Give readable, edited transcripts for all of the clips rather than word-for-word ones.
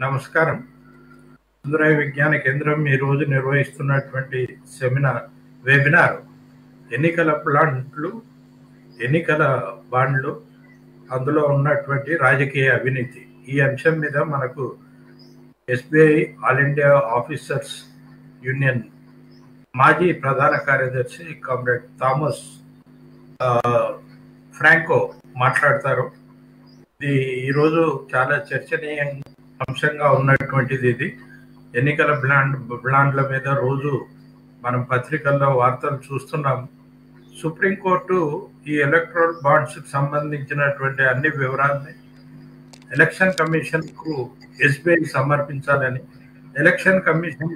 నమస్కారం. సుందరయ్య విజ్ఞాన కేంద్రం ఈరోజు నిర్వహిస్తున్నటువంటి వెబినార్ ఎన్నికల ప్లాంట్లు, ఎన్నికల బాండ్లు, అందులో ఉన్నటువంటి రాజకీయ అవినీతి. ఈ అంశం మీద మనకు SBI all India officers union మాజీ ప్రధాన కార్యదర్శి కామ్రేడ్ థామస్ ఫ్రాంకో మాట్లాడతారు. ఇది ఈరోజు చాలా చర్చనీయ అంశంగా ఉన్నటువంటిది. ఇది ఎన్నికల బ్లాండ్ల మీద రోజు మనం పత్రికల్లో వార్తలు చూస్తున్నాం. సుప్రీంకోర్టు ఈ ఎలక్ట్రల్ బాండ్స్కి సంబంధించినటువంటి అన్ని వివరాలని ఎలక్షన్ కమిషన్కు ఎస్బీఐ సమర్పించాలని, ఎలక్షన్ కమిషన్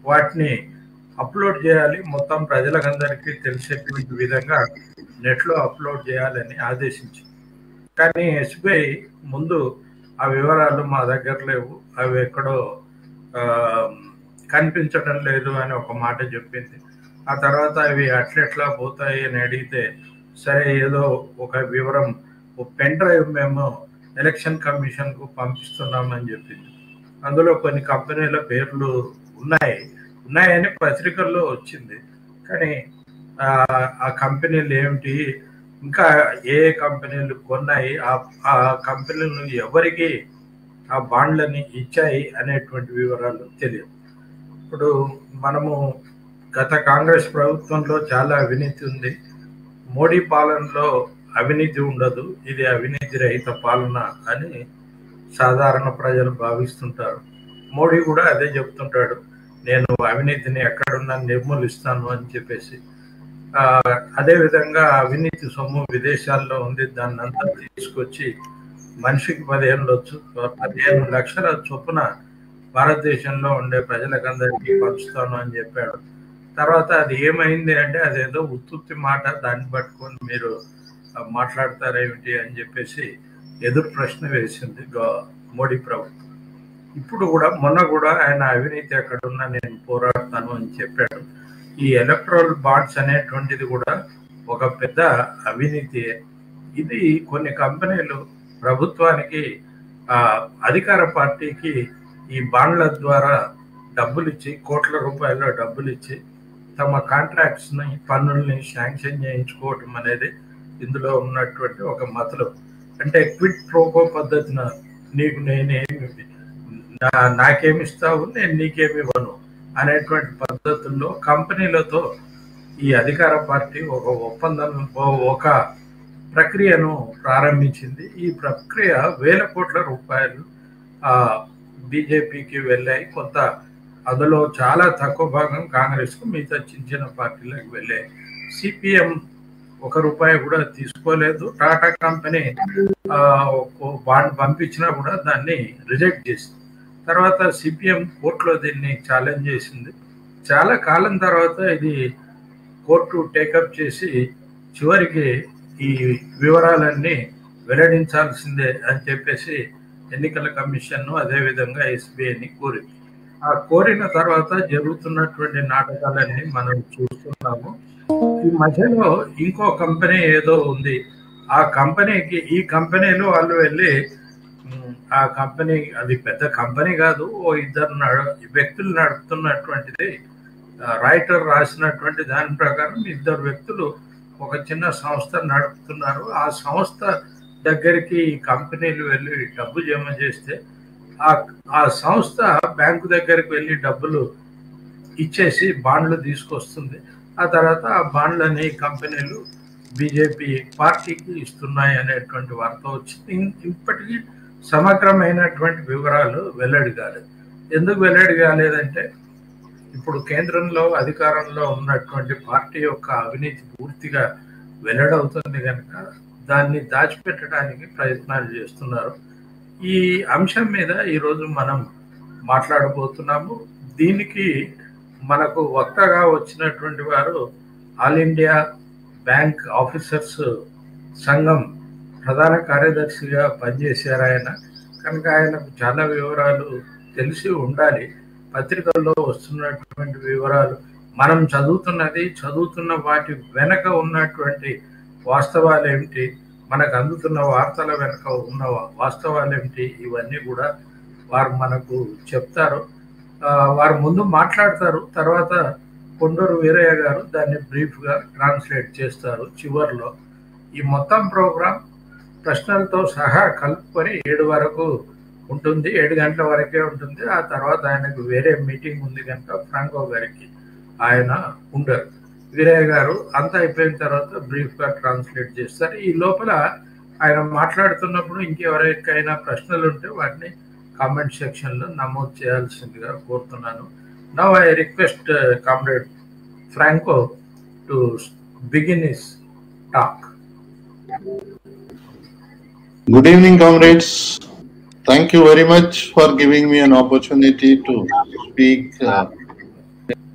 వాటిని అప్లోడ్ చేయాలి, మొత్తం ప్రజలకందరికీ తెలిసేటువంటి విధంగా నెట్లో అప్లోడ్ చేయాలని ఆదేశించింది. కానీ ఎస్బీఐ ముందు ఆ వివరాలు మా దగ్గర లేవు, అవి ఎక్కడో కనిపించడం లేదు అని ఒక మాట చెప్పింది. ఆ తర్వాత అవి అట్లెట్లా పోతాయి అని అడిగితే, సరే ఏదో ఒక వివరం, పెన్ డ్రైవ్ మేము ఎలక్షన్ కమిషన్కు పంపిస్తున్నామని చెప్పింది. అందులో కొన్ని కంపెనీల పేర్లు ఉన్నాయని పత్రికల్లో వచ్చింది. కానీ ఆ కంపెనీలు ఏమిటి, ఇంకా ఏ కంపెనీలు కొన్నాయి, ఆ కంపెనీలు ఎవరికి ఆ బాండ్లని ఇచ్చాయి అనేటువంటి వివరాలు తెలియదు. ఇప్పుడు మనము గత కాంగ్రెస్ ప్రభుత్వంలో చాలా అవినీతి ఉంది, మోడీ పాలనలో అవినీతి ఉండదు, ఇది అవినీతి రహిత పాలన అని సాధారణ ప్రజలు భావిస్తుంటారు. మోడీ కూడా అదే చెప్తుంటాడు, నేను అవినీతిని ఎక్కడున్నా నిర్మూలిస్తాను అని చెప్పేసి. అదేవిధంగా అవినీతి సొమ్ము విదేశాల్లో ఉంది, దాన్ని అంతా తీసుకొచ్చి మనిషికి 15 లక్షల చొప్పున భారతదేశంలో ఉండే ప్రజలకందరికీ పంచుతాను అని చెప్పాడు. తర్వాత అది ఏమైంది అంటే అదేదో ఉత్తుత్తి మాట, దాన్ని పట్టుకొని మీరు మాట్లాడతారేమిటి అని చెప్పేసి ఎదురు ప్రశ్న వేసింది మోడీ ప్రభుత్వం. ఇప్పుడు కూడా మొన్న కూడా ఆయన అవినీతి ఎక్కడున్నా నేను పోరాడతాను అని చెప్పాడు. ఈ ఎలక్ట్రల్ బాండ్స్ అనేటువంటిది కూడా ఒక పెద్ద అవినీతి. ఇది కొన్ని కంపెనీలు ప్రభుత్వానికి, అధికార పార్టీకి ఈ బాండ్ల ద్వారా డబ్బులు ఇచ్చి, కోట్ల రూపాయల డబ్బులు ఇచ్చి తమ కాంట్రాక్ట్స్ని, పన్నుల్ని శాంక్షన్ చేయించుకోవటం అనేది ఇందులో ఉన్నటువంటి ఒక మతలబు. అంటే క్విడ్ ప్రోకో పద్ధతిన నీకు నాకేమిస్తావు, నేను నీకేమి ఇవ్వను అనేటువంటి పద్ధతుల్లో కంపెనీలతో ఈ అధికార పార్టీ ఒక ప్రక్రియను ప్రారంభించింది. ఈ ప్రక్రియ 1000 కోట్ల రూపాయలు బీజేపీకి వెళ్ళాయి. కొంత అందులో చాలా తక్కువ భాగం కాంగ్రెస్కు, మిగతా చిన్న పార్టీలకు వెళ్ళాయి. సిపిఎం ₹1 కూడా తీసుకోలేదు. టాటా కంపెనీ బాండ్ పంపించినా కూడా దాన్ని రిజెక్ట్ చేసింది. తర్వాత సిపిఎం కోర్టులో దీన్ని ఛాలెంజ్ చేసింది. చాలా కాలం తర్వాత ఇది కోర్టు టేకప్ చేసి చివరికి ఈ వివరాలన్నీ వెల్లడించాల్సిందే అని చెప్పేసి ఎన్నికల కమిషన్ను, అదేవిధంగా ఎస్బీఐని కోరింది. ఆ కోరిన తర్వాత జరుగుతున్నటువంటి నాటకాలన్నీ మనం చూస్తున్నాము. ఈ మధ్యలో ఇంకో కంపెనీ ఏదో ఉంది, ఆ కంపెనీకి, ఈ కంపెనీలో వాళ్ళు వెళ్ళి, ఆ కంపెనీ అది పెద్ద కంపెనీ కాదు, ఓ 2 వ్యక్తులు నడుపుతున్నటువంటిది. రైటర్ రాసినటువంటి దాని ప్రకారం 2 వ్యక్తులు ఒక చిన్న సంస్థ నడుపుతున్నారు. ఆ సంస్థ దగ్గరికి ఈ కంపెనీలు వెళ్ళి డబ్బు జమ చేస్తే ఆ సంస్థ బ్యాంకు దగ్గరికి వెళ్ళి డబ్బులు ఇచ్చేసి బాండ్లు తీసుకొస్తుంది. ఆ తర్వాత ఆ బాండ్లని కంపెనీలు బీజేపీ పార్టీకి ఇస్తున్నాయి అనేటువంటి వార్త వచ్చింది. ఇప్పటికీ సమగ్రమైనటువంటి వివరాలు వెల్లడి కాలేదు. ఎందుకు వెల్లడి కాలేదంటే, ఇప్పుడు కేంద్రంలో అధికారంలో ఉన్నటువంటి పార్టీ యొక్క అవినీతి పూర్తిగా వెల్లడవుతుంది కనుక దాన్ని దాచిపెట్టడానికి ప్రయత్నాలు చేస్తున్నారు. ఈ అంశం మీద ఈరోజు మనం మాట్లాడబోతున్నాము. దీనికి మనకు వక్తగా వచ్చినటువంటి వారు ఆల్ ఇండియా బ్యాంక్ ఆఫీసర్స్ సంఘం ప్రధాన కార్యదర్శిగా పనిచేశారు ఆయన. కనుక ఆయనకు చాలా వివరాలు తెలిసి ఉండాలి. పత్రికల్లో వస్తున్నటువంటి వివరాలు, మనం చదువుతున్న వాటి వెనక ఉన్నటువంటి వాస్తవాలు ఏమిటి, మనకు అందుతున్న వార్తల వెనక ఉన్న వాస్తవాలు ఏమిటి, ఇవన్నీ కూడా వారు మనకు చెప్తారు. వారు ముందు మాట్లాడతారు, తర్వాత కొండూరు వీరయ్య గారు దాన్ని బ్రీఫ్గా ట్రాన్స్లేట్ చేస్తారు. చివరిలో ఈ మొత్తం ప్రోగ్రాం ప్రశ్నలతో సహా కలుపుకొని 7 వరకు ఉంటుంది. 7 గంటల వరకే ఉంటుంది. ఆ తర్వాత ఆయనకు వేరే మీటింగ్ ఉంది కనుక ఫ్రాంకో గారికి ఆయన ఉండరు. వీరయ్య గారు అంతా అయిపోయిన తర్వాత బ్రీఫ్గా ట్రాన్స్లేట్ చేస్తారు. ఈ లోపల ఆయన మాట్లాడుతున్నప్పుడు ఇంకెవరికైనా ప్రశ్నలు ఉంటే వాటిని కామెంట్ సెక్షన్లో నమోదు చేయాల్సిందిగా కోరుతున్నాను. Now I request comrade Franco to begin his talk. Good evening, comrades. Thank you very much for giving me an opportunity to speak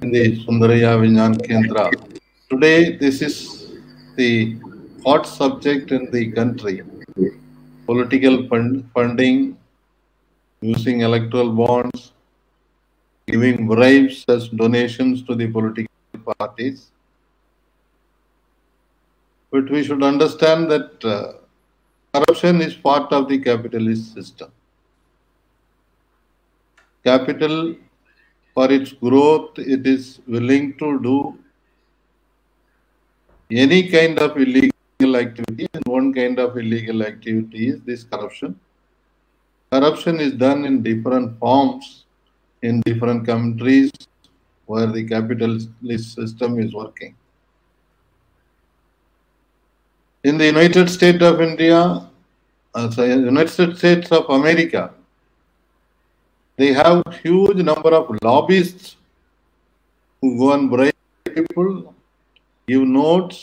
in the Sundaraya Vijnan Kendra. Today, this is the hot subject in the country. Political funding, using electoral bonds, giving bribes as donations to the political parties. But we should understand that corruption is part of the capitalist system. Capital, for its growth, it is willing to do any kind of illegal activity, and one kind of illegal activity is this corruption. Corruption is done in different forms in different countries where the capitalist system is working. In the United States of India, United States of America, they have huge number of lobbyists who go and bribe people, give notes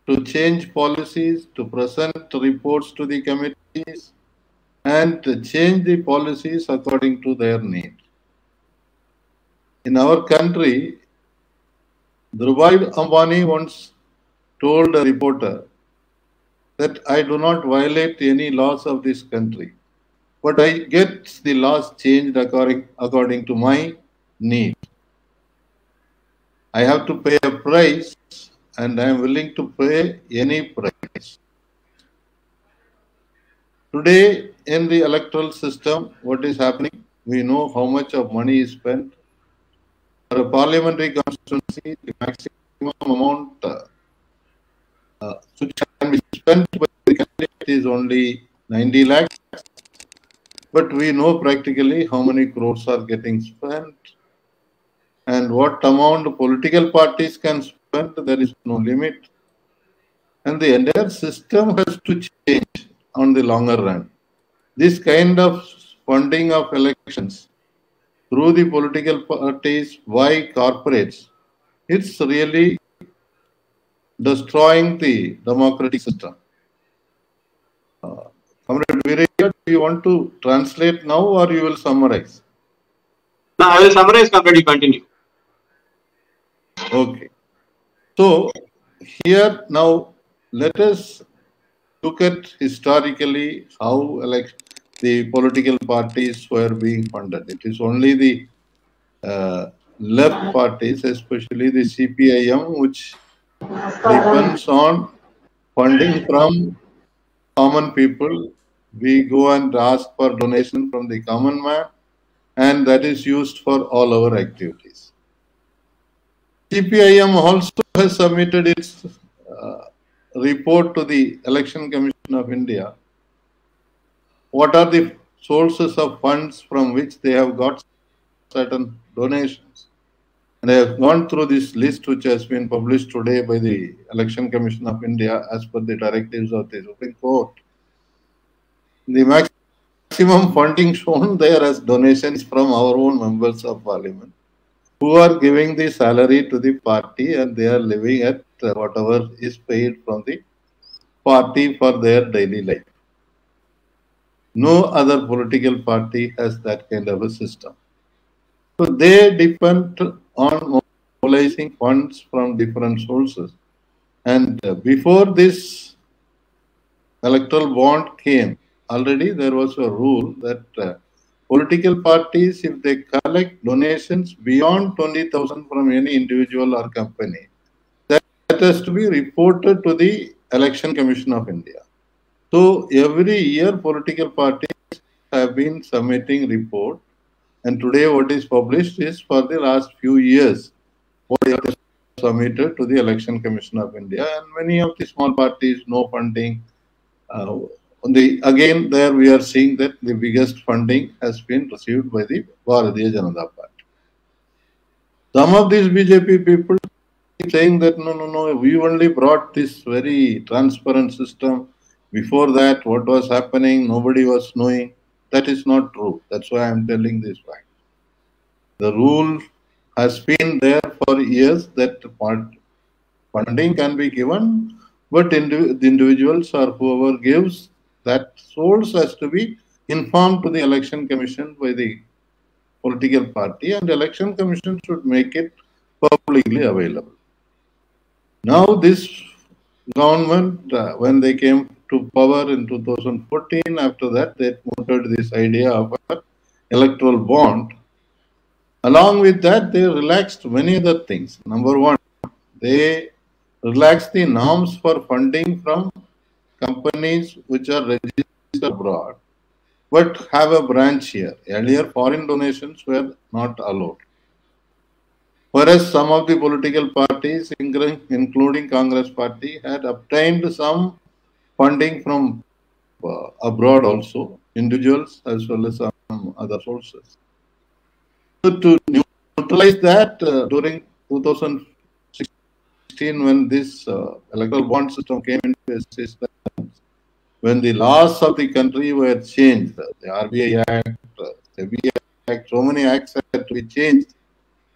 to change policies, to present reports to the committees, and to change the policies according to their needs. In our country, Dhirubhai Ambani once told a reporter that I do not violate any laws of this country, but I get the laws changed according to my need. I have to pay a price, and I am willing to pay any price. Today, in the electoral system, what is happening? We know how much of money is spent. For a parliamentary constituency, the maximum amount which can be spent by the candidate is only 90 lakhs. But we know practically how many crores are getting spent and what amount political parties can spend. There is no limit. And the entire system has to change on the longer run. This kind of funding of elections through the political parties by corporates, it's really destroying the democratic system. Comrade Virya, do you want to translate now or you will summarize? No, I will summarize, comrade, you continue. Okay. So, here now, let us look at historically how the political parties were being funded. It is only the left parties, especially the CPIM, which depends on funding from common people. We go and ask for donation from the common man, and that is used for all our activities. CPIM also has submitted its report to the Election Commission of India. What are the sources of funds from which they have got certain donations? And I have gone through this list which has been published today by the Election Commission of India as per the directives of the Supreme Court. The maximum funding shown there as donations from our own members of parliament, who are giving the salary to the party and they are living at whatever is paid from the party for their daily life. No other political party has that kind of a system. So they depend on mobilizing funds from different sources. And before this electoral bond came, already there was a rule that political parties, if they collect donations beyond 20,000 from any individual or company, that has to be reported to the Election Commission of India. So every year political parties have been submitting report, and today what is published is for the last few years what they have submitted to the Election Commission of India, and many of the small parties, no funding. Again, there we are seeing that the biggest funding has been received by the Bharatiya Janata Party. Some of these BJP people keep saying that no, we only brought this very transparent system. Before that, what was happening, nobody was knowing. That is not true. That's why I am telling this fact. The rule has been there for years that funding can be given, but the individuals or whoever gives, that source has to be informed to the Election Commission by the political party, and the Election Commission should make it publicly available. Now this government, when they came to power in 2014, after that they promoted this idea of an electoral bond. Along with that, they relaxed many other things. Number one, they relaxed the norms for funding from companies which are registered abroad but have a branch here. Earlier, foreign donations were not allowed. Whereas some of the political parties, including Congress Party, had obtained some funding from abroad also, individuals as well as some other sources. So to neutralize that, during 2016, when this electoral bond system came into existence, when the laws of the country were changed, the RBI Act, the SEBI Act, so many acts had to be changed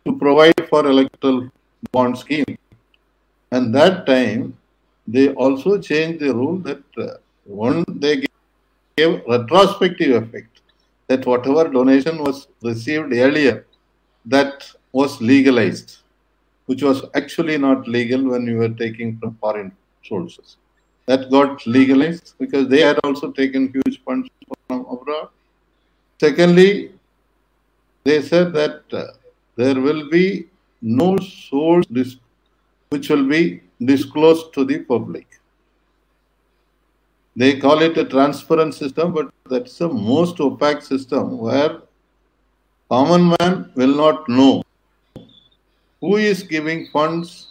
to provide for electoral bond scheme. And that time, they also changed the rule that they gave retrospective effect, that whatever donation was received earlier, that was legalized, which was actually not legal when you were taking from foreign sources. That got legalized because they had also taken huge funds from abroad. Secondly, they said that there will be no source which will be disclosed to the public. They call it a transparent system, but that's the most opaque system where common man will not know who is giving funds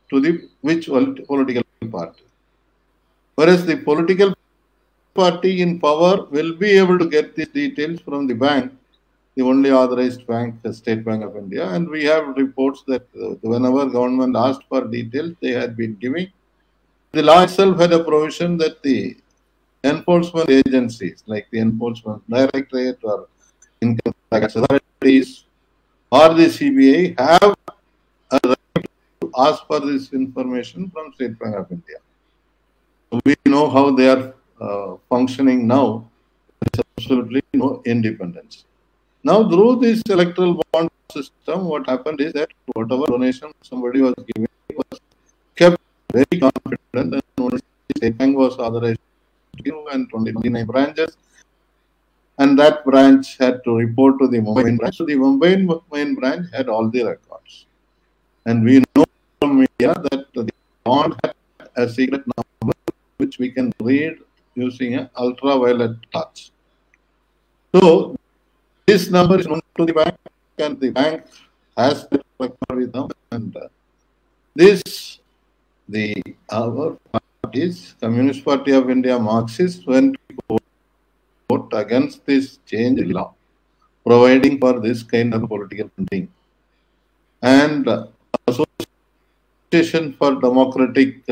to the which political party. Whereas the political party in power will be able to get these details from the bank, the only authorized bank, the State Bank of India. And we have reports that whenever government asked for details, they had been giving. The law itself had a provision that the enforcement agencies, like the Enforcement Directorate or income tax authorities or the CBI, have a right to ask for this information from State Bank of India. We know how they are functioning now. There's absolutely no independence. Now, through this electoral bond system, what happened is that whatever donation somebody was giving was kept very confident, and only State Bank was authorized to give, and 29 branches. And that branch had to report to the Mumbai branch. So the Mumbai main branch had all the records. And we know from media that the bond had a secret number which we can read using an ultraviolet torch. So this number is known to the bank, and the bank has that record with them. And our parties, Communist Party of India, Marxists, went to court against this change in law, providing for this kind of political funding. And Association for Democratic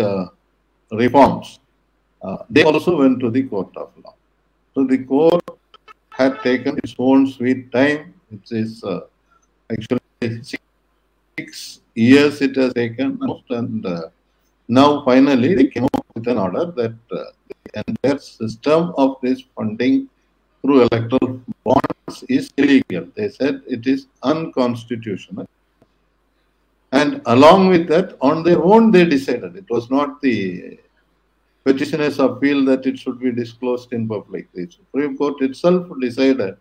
Reforms, they also went to the court of law. So the court had taken its own sweet time. It is actually 6 years it has taken, and now finally they came up with an order that the entire system of this funding through electoral bonds is illegal. They said it is unconstitutional. And along with that, on their own, they decided. It was not the petitioner's appeal that it should be disclosed in public. The Supreme Court itself decided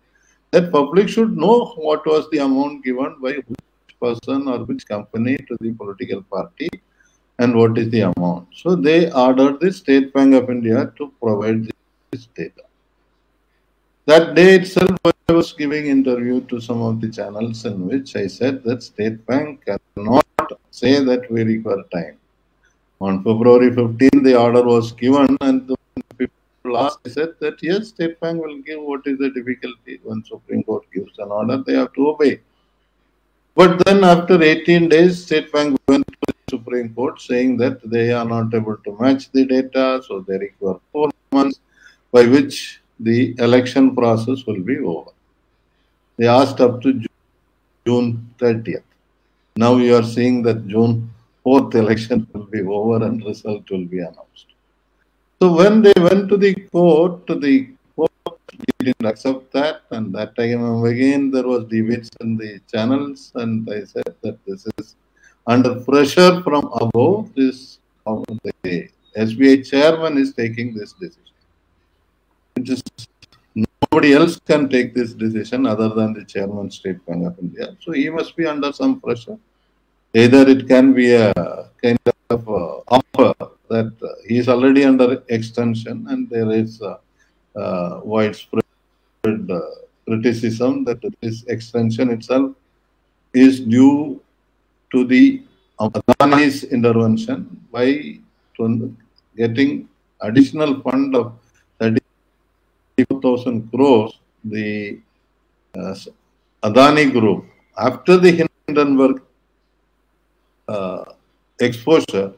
that public should know what was the amount given by which person or which company to the political party and what is the amount. So they ordered the State Bank of India to provide this data. That day itself, I was giving interview to some of the channels in which I said that State Bank cannot say that we require time. On February 15, the order was given, and when people asked, I said that yes, State Bank will give. What is the difficulty? When Supreme Court gives an order, they have to obey. But then after 18 days, State Bank went to the Supreme Court saying that they are not able to match the data, so they require 4 months, by which the election process will be over. They asked up to June 30th. Now you are seeing that June 4th election will be over and result will be announced. So when they went to the court didn't accept that, and that time again there was debates in the channels, and I said that this is under pressure from above. This the SBI chairman is taking this decision. It is nobody else can take this decision other than the chairman, State Bank of India. So he must be under some pressure. Either it can be a kind of offer that he is already under extension, and there is widespread criticism that this extension itself is due to the Adani's intervention by getting additional fund of 34,000 crores. The Adani Group, after the Hindenburg exposure,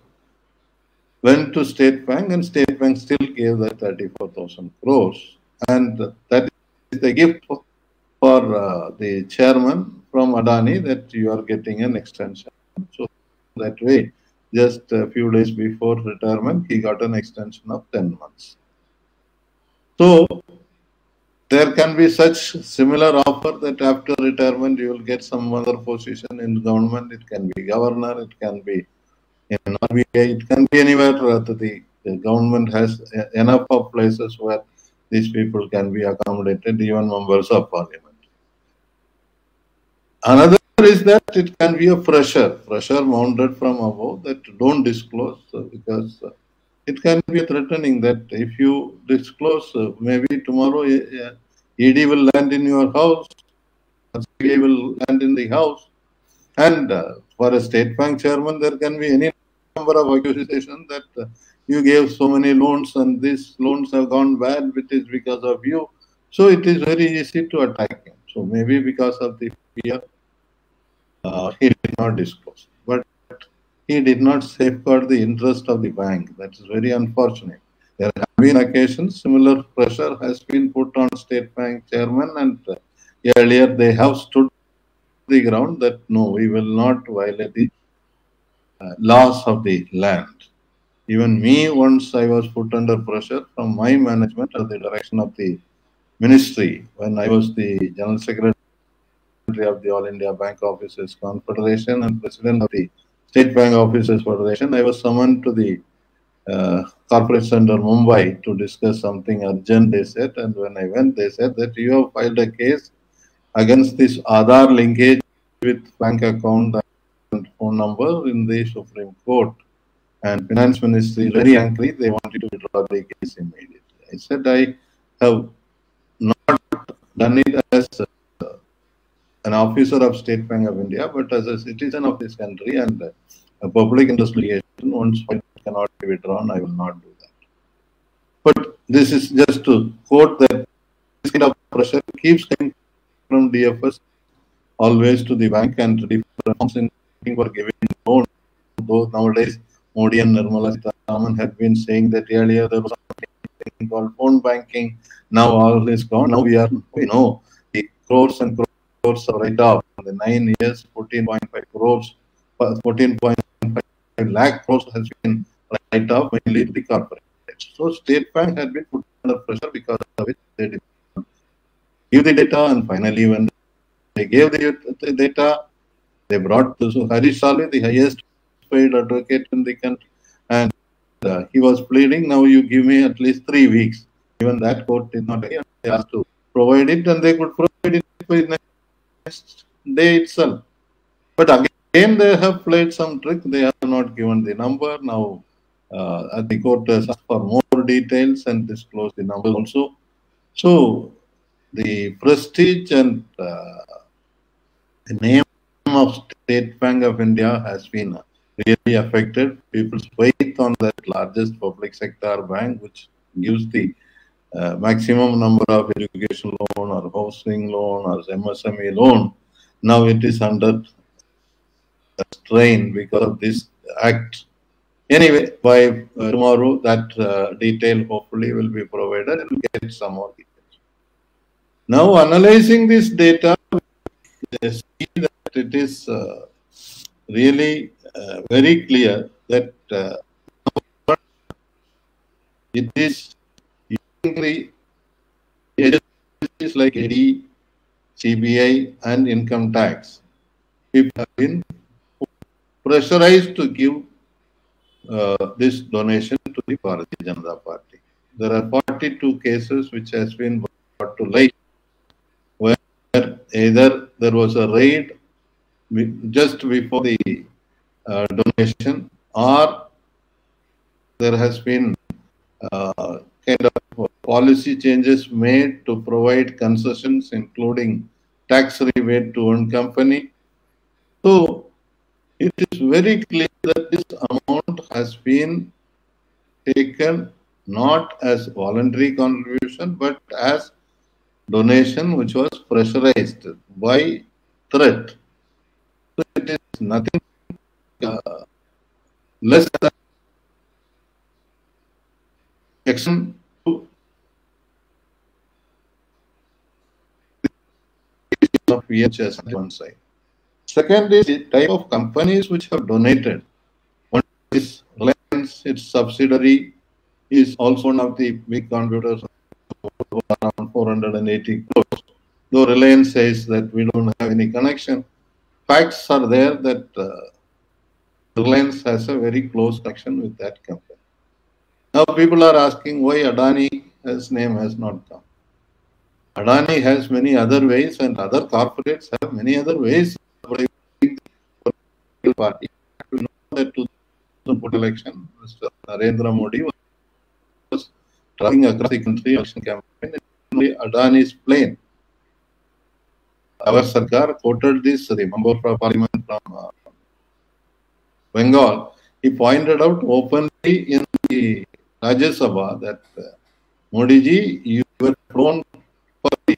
went to State Bank, and State Bank still gave that 34,000 crores, and that is the gift for the chairman from Adani, that you are getting an extension. So that way, just a few days before retirement, he got an extension of 10 months. So there can be such similar offer that after retirement you will get some other position in government. It can be governor, it can be in RBI, it can be anywhere. The government has enough of places where these people can be accommodated, even members of parliament. Another is that it can be a pressure mounted from above, that don't disclose, because it can be threatening that if you disclose, maybe tomorrow ED will land in your house, CBI will land in the house, and for a State Bank chairman, there can be any number of accusations that you gave so many loans and these loans have gone bad, which is because of you. So it is very easy to attack him. So maybe because of the fear, he did not disclose. But he did not safeguard the interest of the bank. That is very unfortunate. There have been occasions, similar pressure has been put on State Bank chairman, and earlier they have stood the ground that no, we will not violate the laws of the land. Even me, once I was put under pressure from my management at the direction of the ministry, when I was the General Secretary of the All India Bank Officers Confederation and President of the State Bank Officers Federation, I was summoned to the corporate center Mumbai to discuss something urgent, they said. And when I went, they said that you have filed a case against this Aadhaar linkage with bank account and phone number in the Supreme Court. And Finance Ministry is very angry. They want you to withdraw the case immediately. I said I have not done it as an officer of State Bank of India, but as a citizen of this country, and a public interest litigation, once it cannot be withdrawn, I will not do that. But this is just to quote that this kind of pressure keeps coming from DFS always to the bank, and different forms for giving loan. Though nowadays Modi and Nirmala Sitharaman had been saying that earlier there was something called phone banking. Now all is gone. Now we know the crores and crores are right off. In the 9 years, 14.5 crores, 14.5 lakh crores has been right off, mainly the corporate. So State Bank had been put under pressure because of it. They did not give the data, and finally when they gave the data, they brought Harish Salve, the highest paid advocate in the country, and he was pleading, now you give me at least 3 weeks. Even that court did not agree, and they asked to provide it, and they could provide it by the next day itself. But again, they have played some trick. They have not given the number. Now, the court has asked for more details and disclosed the number also. So, the prestige and the name of State Bank of India has been really affected. People's faith on that largest public sector bank, which gives the maximum number of education loan or housing loan or MSME loan, now it is under strain because of this act. Anyway, by tomorrow, that detail hopefully will be provided and we'll get some more details. Now, analyzing this data, we see that it is really very clear that it is using the agencies like ED, CBI, and income tax. People have been pressurized to give this donation to the Bharatiya Janata Party. There are 42 cases which has been brought to light, where either there was a raid just before the donation, or there has been kind of policy changes made to provide concessions, including tax rebate to one company. So it is very clear that this amount has been taken not as voluntary contribution, but as donation which was pressurized by threat. So it is nothing less than action to of VHS on one side. Second is the type of companies which have donated. One is Reliance, its subsidiary, is also one of the big contributors, around 480 crores. Though Reliance says that we don't have any connection, facts are there that Reliance has a very close connection with that company. Now people are asking why Adani's name has not come. Adani has many other ways, and other corporates have many other ways of driving the political party. We know that 2000 election, Mr. Narendra Modi was traveling across the country election campaign in Adani's plane. Our Sarkar quoted this, the member of parliament from Bengal. He pointed out openly in the Rajya Sabha that Modi ji, you were flown for the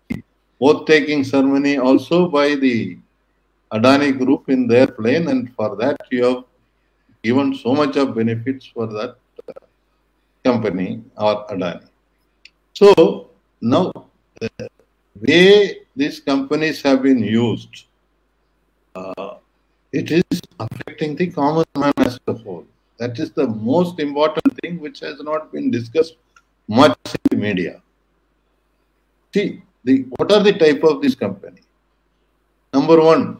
oath-taking ceremony also by the Adani group in their plane, and for that you have given so much of benefits for that company or Adani. So now the way these companies have been used, it is affecting the common man as a whole. That is the most important thing which has not been discussed much in the media. See, what are the type of this company? Number one,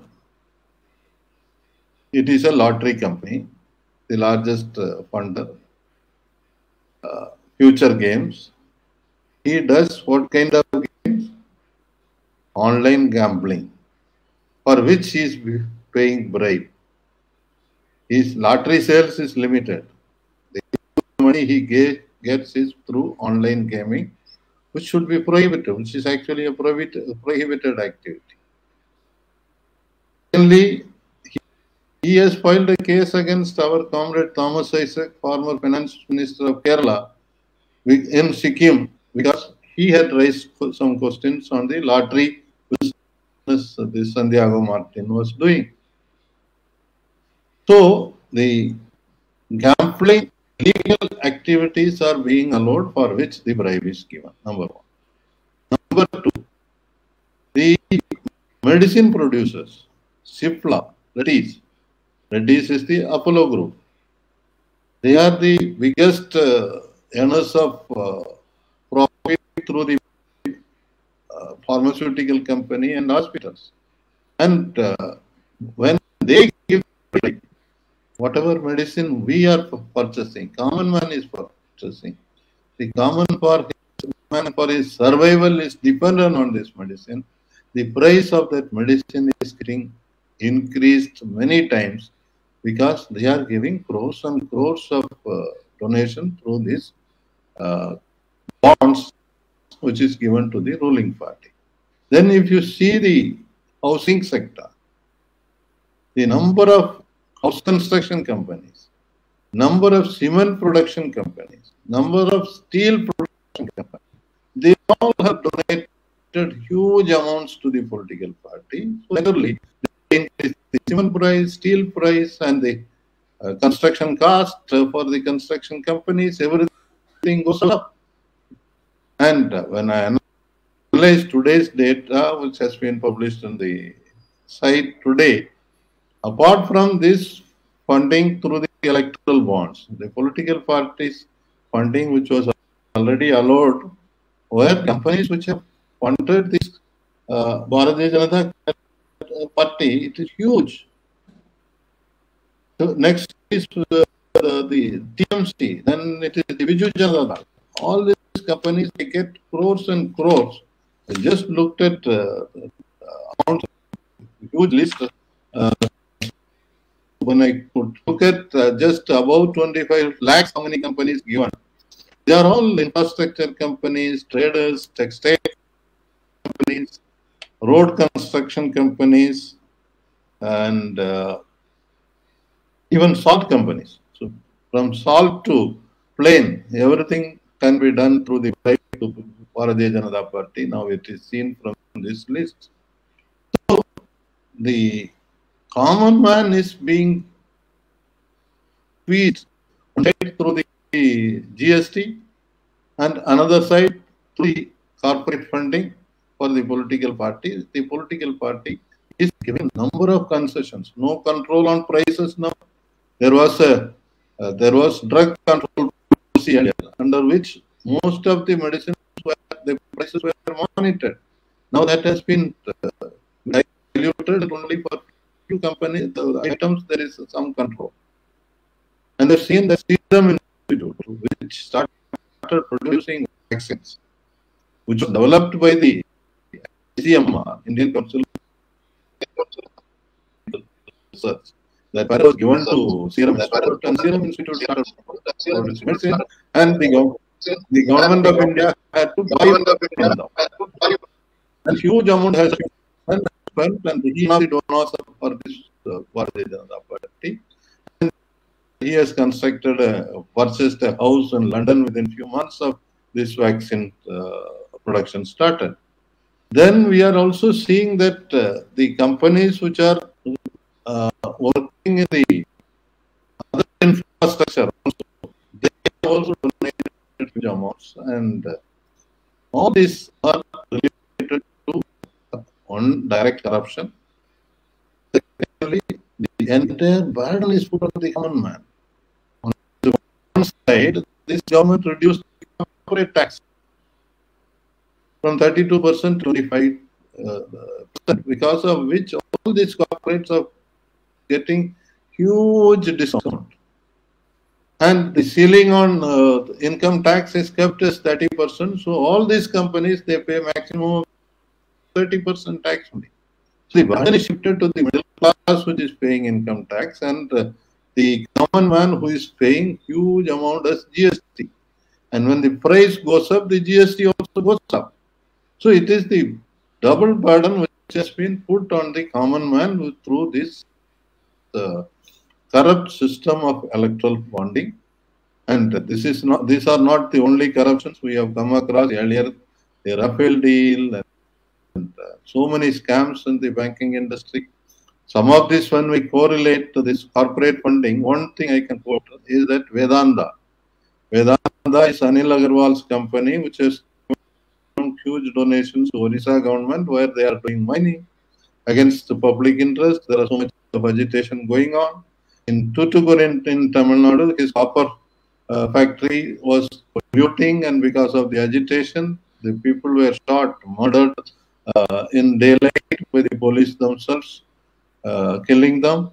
it is a lottery company, the largest funder, Future Games. He does what kind of games? Online gambling, for which he is paying bribe. His lottery sales is limited. The money he gets is through online gaming, which should be prohibited, which is actually a prohibited activity. Secondly, he has filed a case against our comrade Thomas Isaac, former finance minister of Kerala, in Sikkim, because he had raised some questions on the lottery business this Santiago Martin was doing. So the gambling legal activities are being allowed, for which the bribe is given. Number one. Number two, the medicine producers, Cipla, Reddy's is the Apollo group. They are the biggest earners of profit through the pharmaceutical company and hospitals. And when they give whatever medicine we are purchasing, common man is purchasing. The common man for his survival is dependent on this medicine. The price of that medicine is getting increased many times because they are giving crores and crores of donation through these bonds, which is given to the ruling party. Then if you see the housing sector, the number of house construction companies, number of cement production companies, number of steel production companies, they all have donated huge amounts to the political party. So naturally, the cement price, steel price, and the construction cost for the construction companies, everything goes up. And when I analyze today's data, which has been published on the site today, apart from this funding through the electoral bonds, the political parties funding which was already allowed were companies which have funded this Bharatiya Janata Party. It is huge. So next is the TMC, then it is the Biju Janata Dal. All these companies, they get crores and crores. I just looked at amounts, huge list. When I could look at just about 25 lakhs, how many companies given? They are all infrastructure companies, traders, textile companies, road construction companies, and even salt companies. So from salt to plain, everything can be done through the Bharatiya Janata Party. Now it is seen from this list. So the common man is being squeezed through the GST, and another side through the corporate funding for the political party. The political party is giving number of concessions, no control on prices now. There was drug control policy earlier, under which most of the medicines the prices were monitored. Now that has been diluted only for few companies. The items there is some control, and they've seen the Serum Institute, which started producing vaccines, which was developed by the ICMR, Indian Council of Research. That was given to Serum Institute, and Serum Institute started producing medicine, and the government of India had to buy them. And huge amount has been spent, and he is the donors for this Bharatiya Janata Party. And he has purchased a house in London within few months of this vaccine production started. Then we are also seeing that the companies which are working in the other infrastructure, they also donated huge amounts, and all these are related to one, direct corruption. Secondly, the entire burden is put on the common man. On the one side, this government reduced the corporate tax from 32% to 25%, because of which all these corporates are getting huge discount. And the ceiling on income tax is kept as 30%. So all these companies, they pay maximum 30% tax only. So the burden is shifted to the middle class, which is paying income tax, and the common man who is paying huge amount as GST. And when the price goes up, the GST also goes up. So it is the double burden which has been put on the common man through this corrupt system of electoral bonding. And these are not the only corruptions we have come across earlier. The Rafale deal and so many scams in the banking industry. Some of this, when we correlate to this corporate funding, one thing I can quote is that Vedanta. Vedanta is Anil Agarwal's company, which has huge donations to Orissa government, where they are doing mining against the public interest. There is so much of agitation going on. In Tuticorin in Tamil Nadu, his copper factory was polluting, and because of the agitation, the people were shot, murdered in daylight by the police themselves, killing them.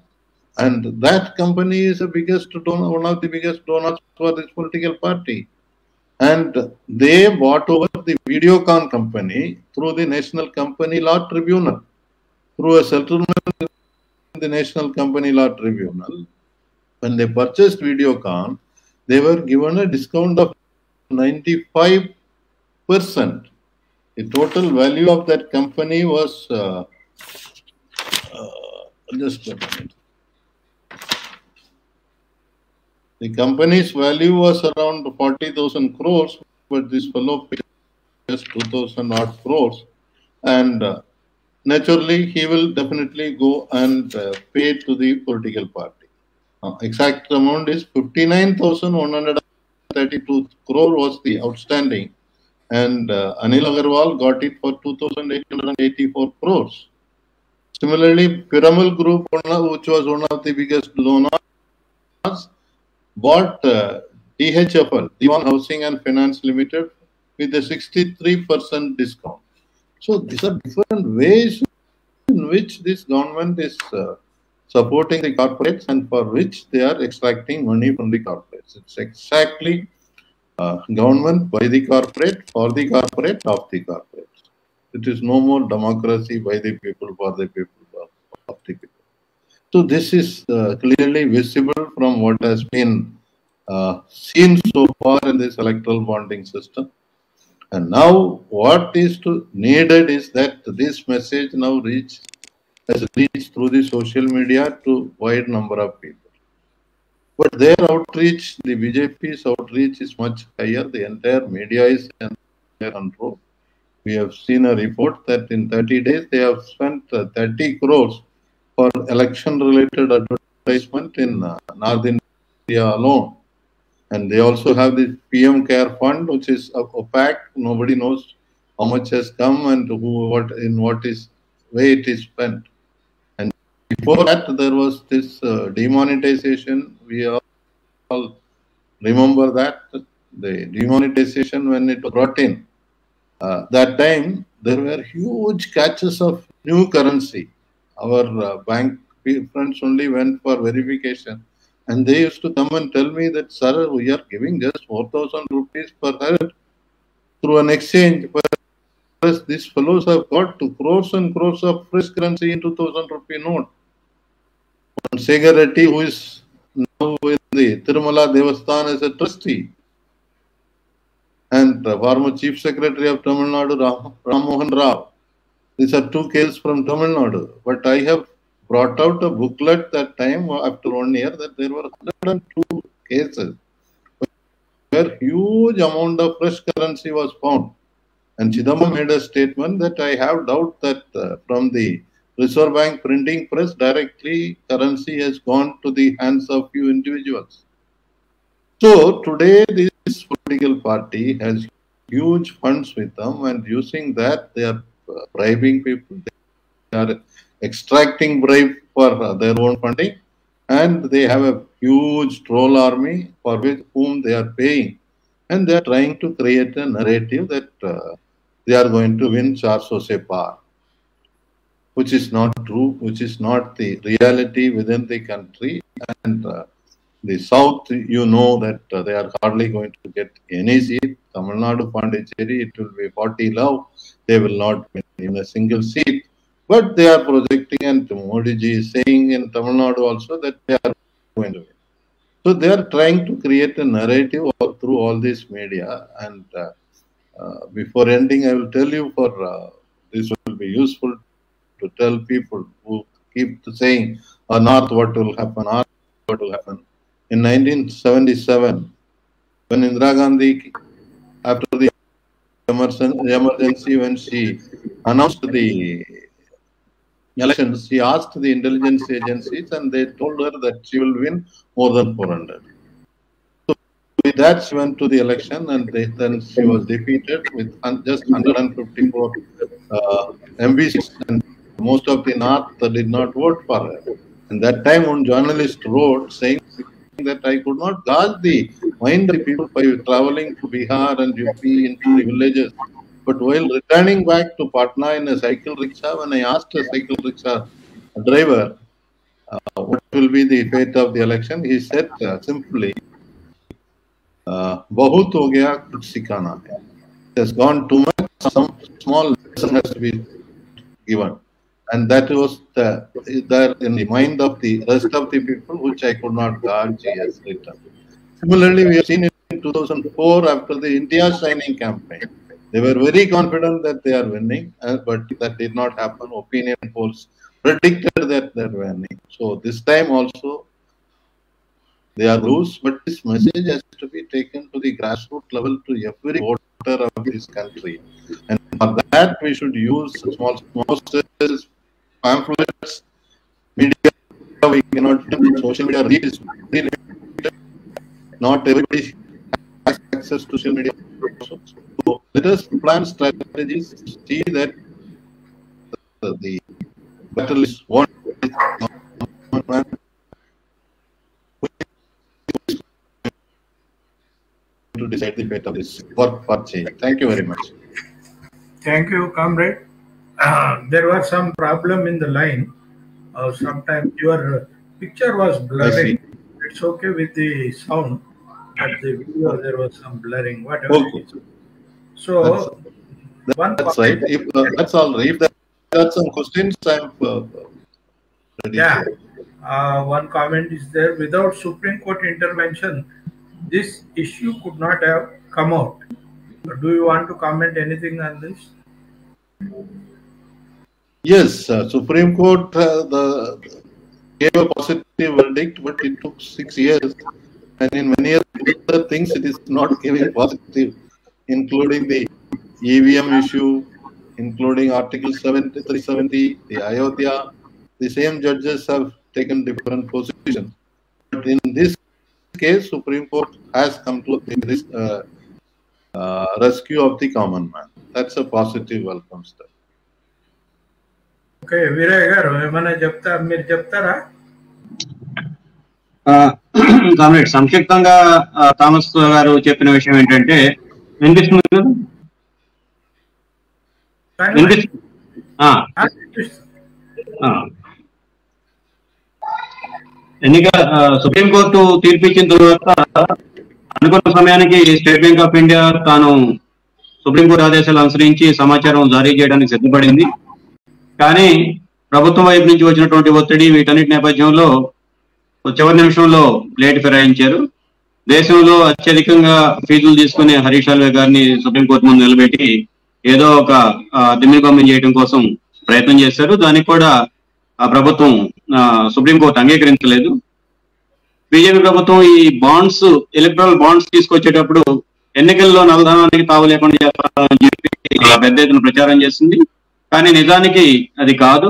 And that company is the biggest donor, one of the biggest donors for this political party. And they bought over the Videocon company through the National Company Law Tribunal, through a settlement in the National Company Law Tribunal. When they purchased Videocon, they were given a discount of 95%. The total value of that company was just a minute. The company's value was around 40,000 crores, but this fellow paid just 2,000 odd crores, and naturally he will definitely go and pay to the political party. Exact amount is 59,132 crore was the outstanding, and Anil Agarwal got it for 2,884 crores. Similarly, Piramal Group, which was one of the biggest donors, bought DHFL, Diwan Housing and Finance Limited, with a 63% discount. So these are different ways in which this government is supporting the corporates and for which they are extracting money from the corporates. It's exactly government by the corporate, for the corporate, of the corporate. It is no more democracy by the people, for the people, of the people. So this is clearly visible from what has been seen so far in this electoral bonding system. And now what is needed is that this message now has reached through the social media to wide number of people. But their outreach, the BJP's outreach is much higher. The entire media is in their control. We have seen a report that in 30 days they have spent 30 crores for election-related advertisement in North India alone. And they also have the PM Care Fund, which is opaque. Nobody knows how much has come and in what way it is spent. And before that, there was this demonetization. We all remember that, the demonetization when it was brought in. That time, there were huge catches of new currency. Our bank friends only went for verification. And they used to come and tell me that, sir, we are giving just 4,000 rupees per head through an exchange. Whereas these fellows have got 2 crores and crores of fresh currency in 2,000 rupee note. And Segar Reddy, who is now in the Tirumala Devasthan as a trustee, and former Chief Secretary of Tamil Nadu, Ram Mohan Rao. These are 2 cases from Tamil Nadu. But I have brought out a booklet that time after 1 year that there were 102 cases where huge amount of fresh currency was found. And Chidambam made a statement that I have doubt that from the Reserve Bank printing press directly currency has gone to the hands of few individuals. So today this political party has huge funds with them, and using that they are bribing people. They are extracting bribe for their own funding, and they have a huge troll army for whom they are paying, and they are trying to create a narrative that they are going to win 400 se par, which is not true, which is not the reality within the country. And the South, you know that they are hardly going to get any seat. Tamil Nadu, Pondicherry, it will be 40 love. They will not win in a single seat. But they are projecting, and Modi ji is saying in Tamil Nadu also that they are going to win. So they are trying to create a narrative through all this media. And before ending, I will tell you, for this will be useful to tell people who keep saying, North, what will happen, North, what will happen. In 1977, when Indira Gandhi, after the emergency, when she announced the elections, she asked the intelligence agencies, and they told her that she will win more than 400. So with that, she went to the election, and then she was defeated with just 154 MPs, and most of the North did not vote for her. And that time, one journalist wrote saying that I could not gauge the mind of the people by traveling to Bihar and UP into the villages. But while returning back to Patna in a cycle rickshaw, when I asked a cycle rickshaw driver what will be the fate of the election, he said simply, "Bahut ho gaya, kuch sikhana hai." It has gone too much. Some small lesson has to be given, and that was there in the mind of the rest of the people, which I could not gauge. He has written. Similarly, we have seen in 2004 after the India Shining campaign. They were very confident that they are winning, but that did not happen. Opinion polls predicted that they are winning. So this time also they are loose, but this message has to be taken to the grassroots level, to every voter of this country. And for that we should use small cells, pamphlets, media. We cannot, social media reach is very limited. Not everybody has access to social media also. So let us plan strategies to see that the battle is won to decide the fate of this work for change. Thank you very much. Thank you, comrade. There was some problem in the line. Sometimes your picture was blurring. It's okay with the sound, but the video there was some blurring. Whatever. Okay. So that's right. If that's all right. If there are some questions, I'm ready. Yeah. One comment is there. Without Supreme Court intervention, this issue could not have come out. Do you want to comment anything on this? Yes, Supreme Court gave a positive verdict, but it took 6 years, and in many other things it is not giving positive, including the EVM issue, including Article 370, the Ayodhya. The same judges have taken different positions, but in this case, Supreme Court has come to this rescue of the common man. That's a positive welcome step. Okay, Veeraiah garu ఏమైనా మీరు చెప్తారా? Comrade, సంక్షిప్తంగా Thomas గారు చెప్పిన విషయం ఏంటంటే, ఎన్నిక supreme court తీర్పిచ్చిన తర్వాత అనుకున్న సమయానికి స్టేట్ బ్యాంక్ ఆఫ్ ఇండియా తాను సుప్రీంకోర్టు ఆదేశాలు అనుసరించి సమాచారం జారీ చేయడానికి సిద్ధపడింది. కానీ ప్రభుత్వం వైపు నుంచి వచ్చినటువంటి ఒత్తిడి, వీటన్నిటి నేపథ్యంలో చివరి నిమిషంలో ప్లేట్ ఫిరాయించారు. దేశంలో అత్యధికంగా ఫీజులు తీసుకునే హరీష్ సాల్వే గారిని సుప్రీంకోర్టు ముందు నిలబెట్టి ఏదో ఒక దిమ్మిగొమ్మం చేయడం కోసం ప్రయత్నం చేశారు. దానికి కూడా ఆ ప్రభుత్వం సుప్రీంకోర్టు అంగీకరించలేదు. బీజేపీ ప్రభుత్వం ఈ బాండ్స్, ఎలక్ట్రల్ బాండ్స్ తీసుకొచ్చేటప్పుడు ఎన్నికల్లో నల్లధనానికి తావు లేకుండా చేస్తారని చెప్పి పెద్ద ఎత్తున ప్రచారం చేసింది. కానీ నిజానికి అది కాదు.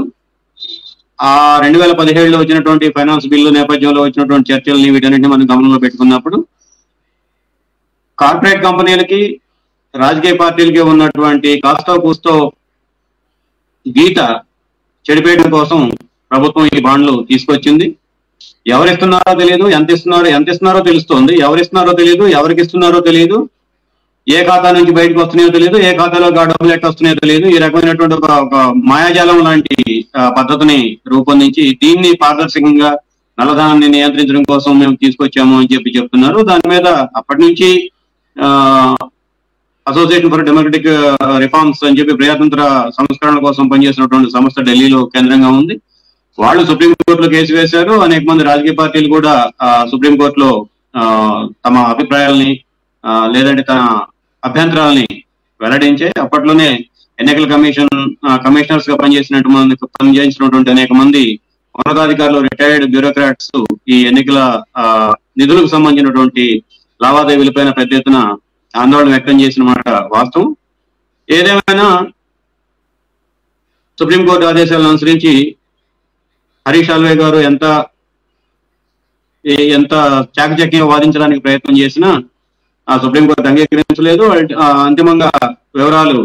ఆ 2017లో వచ్చినటువంటి ఫైనాన్స్ బిల్లు నేపథ్యంలో వచ్చినటువంటి చర్చల్ని, వీటన్నిటిని మనం గమనంలో పెట్టుకున్నప్పుడు కార్పొరేట్ కంపెనీలకి, రాజకీయ పార్టీలకి ఉన్నటువంటి కాస్తో కూస్తో గీత చెడిపేయడం కోసం ప్రభుత్వం ఈ బాండ్లు తీసుకొచ్చింది. ఎవరిస్తున్నారో తెలియదు, ఎంత ఇస్తున్నారో తెలుస్తోంది. ఎవరిస్తున్నారో తెలియదు, ఎవరికి ఇస్తున్నారో తెలియదు, ఏ ఖాతా నుంచి బయటకు వస్తున్నాయో తెలియదు, ఏ ఖాతాలో డబ్బులు ఎట్లా వస్తున్నాయో తెలియదు. ఈ రకమైనటువంటి ఒక మాయాజాలం లాంటి పద్ధతిని రూపొందించి దీన్ని పారదర్శకంగా నల్లధనాన్ని నియంత్రించడం కోసం మేము తీసుకొచ్చాము అని చెప్పి చెప్తున్నారు. దాని మీద అప్పటి నుంచి అసోసియేషన్ ఫర్ డెమోక్రటిక్ రిఫార్మ్స్ అని చెప్పి ప్రజాతంత్ర సంస్కరణల కోసం పనిచేసినటువంటి సంస్థ ఢిల్లీలో కేంద్రంగా ఉంది. వాళ్ళు సుప్రీంకోర్టులో కేసు వేశారు. అనేక మంది రాజకీయ పార్టీలు కూడా సుప్రీంకోర్టులో తమ అభిప్రాయాలని లేదంటే తన అభ్యంతరాలని వెల్లడించాయి. అప్పట్లోనే ఎన్నికల కమిషనర్స్ గా పనిచేసినటువంటి అనేక మంది ఉన్నతాధికారులు, రిటైర్డ్ బ్యూరోక్రాట్స్ ఈ ఎన్నికల నిధులకు సంబంధించినటువంటి లావాదేవీలపైన పెద్ద ఎత్తున ఆందోళన వ్యక్తం చేసిన మాట వాస్తవం. ఏదేమైనా సుప్రీంకోర్టు ఆదేశాలను అనుసరించి హరీష్ సాల్వే గారు ఎంత చాకచక్యంగా వాదించడానికి ప్రయత్నం చేసినా ఆ సుప్రీంకోర్టు అంగీకరించలేదు. అంతిమంగా వివరాలు